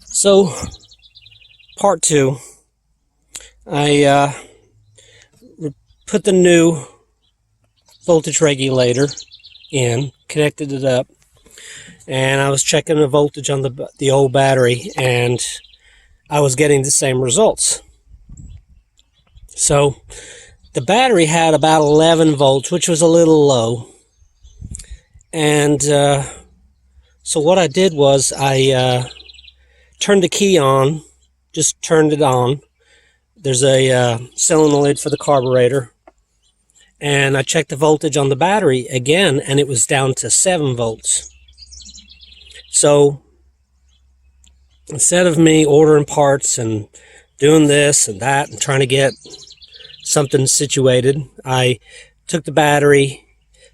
So, part two, I put the new voltage regulator in, connected it up, and I was checking the voltage on the old battery, and I was getting the same results. So, the battery had about 11 volts, which was a little low. And so what I did was I turned the key on, just turned it on. There's a solenoid for the carburetor. And I checked the voltage on the battery again, and it was down to 7 volts. So instead of me ordering parts and doing this and that and trying to get something situated, I took the battery,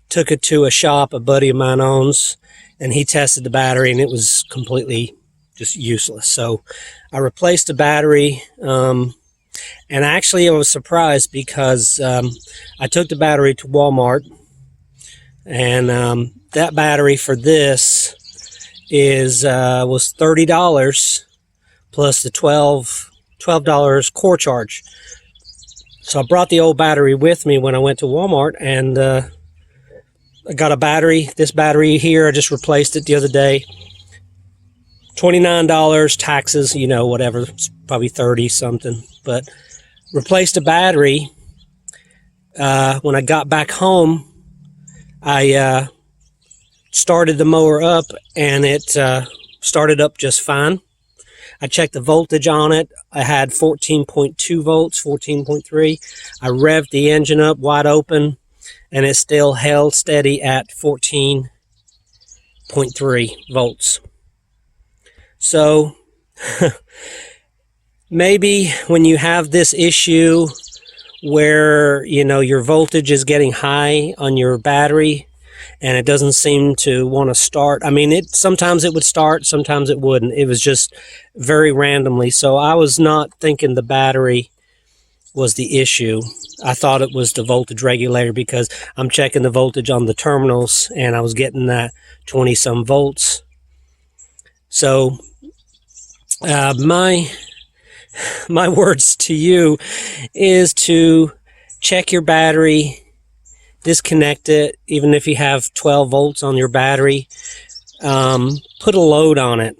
took it to a shop a buddy of mine owns, and he tested the battery, and it was completely just useless. So I replaced the battery, and actually I was surprised because I took the battery to Walmart, and that battery for this was $30 plus the $12 core charge. So I brought the old battery with me when I went to Walmart, and I got a battery. This battery here, I just replaced it the other day. $29, taxes, you know, whatever, it's probably 30 something. But replaced the battery. When I got back home, I started the mower up, and it started up just fine. I checked the voltage on it. I had 14.2 volts, 14.3. I revved the engine up wide open, and it still held steady at 14.3 volts. So maybe when you have this issue where, you know, your voltage is getting high on your battery and it doesn't seem to want to start. I mean, sometimes it would start, sometimes it wouldn't. It was just very randomly. So I was not thinking the battery was the issue. I thought it was the voltage regulator because I'm checking the voltage on the terminals and I was getting that 20 some volts. So my words to you is to check your battery, disconnect it, even if you have 12 volts on your battery, put a load on it,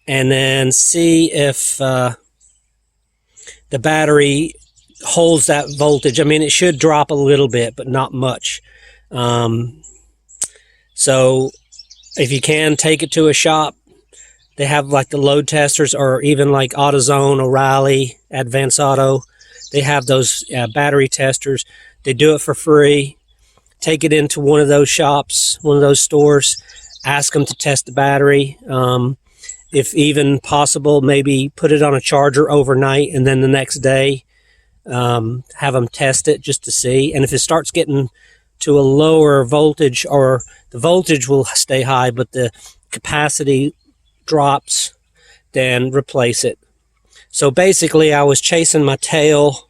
and then see if the battery holds that voltage. I mean, it should drop a little bit, but not much. So if you can, take it to a shop. They have like the load testers, or even like AutoZone, O'Reilly, Advance Auto. They have those battery testers. They do it for free. Take it into one of those shops, one of those stores. Ask them to test the battery. If even possible, maybe put it on a charger overnight, and then the next day have them test it just to see. And if it starts getting to a lower voltage, or the voltage will stay high but the capacity drops, then replace it. So basically I was chasing my tail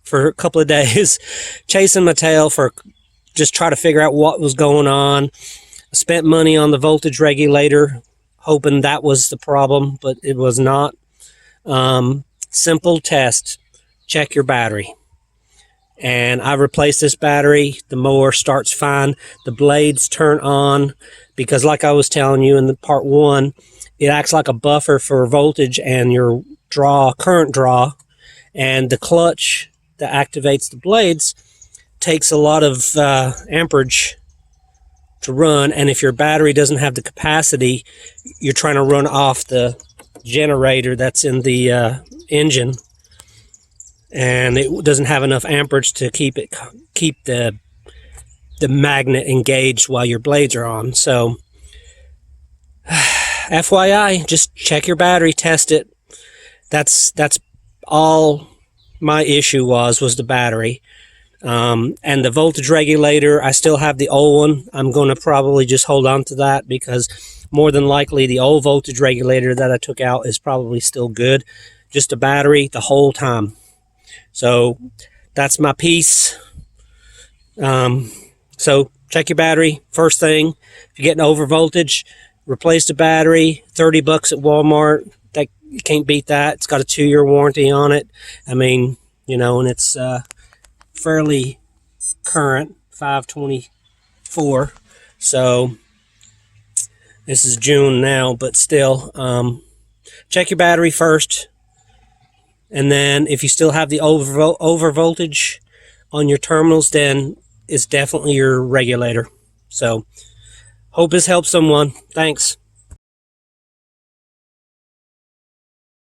for a couple of days, chasing my tail for just try to figure out what was going on. I spent money on the voltage regulator, hoping that was the problem, but it was not. Simple test, check your battery. And I replaced this battery. The mower starts fine. The blades turn on because, like I was telling you in the part one, it acts like a buffer for voltage and your current draw. And the clutch that activates the blades takes a lot of amperage to run. And if your battery doesn't have the capacity, you're trying to run off the generator that's in the engine, and it doesn't have enough amperage to keep the magnet engaged while your blades are on. So FYI, just check your battery, test it. That's all my issue was the battery. And the voltage regulator, I still have the old one. I'm going to probably just hold on to that because more than likely the old voltage regulator that I took out is probably still good. Just the battery the whole time. So that's my piece. So check your battery first thing. If you're getting over voltage, Replaced the battery, 30 bucks at Walmart. That, you can't beat that. It's got a 2-year warranty on it. I mean, you know, and it's fairly current, 5/24. So this is June now, but still, check your battery first. And then if you still have the over voltage on your terminals, then it's definitely your regulator. So hope this helps someone. Thanks.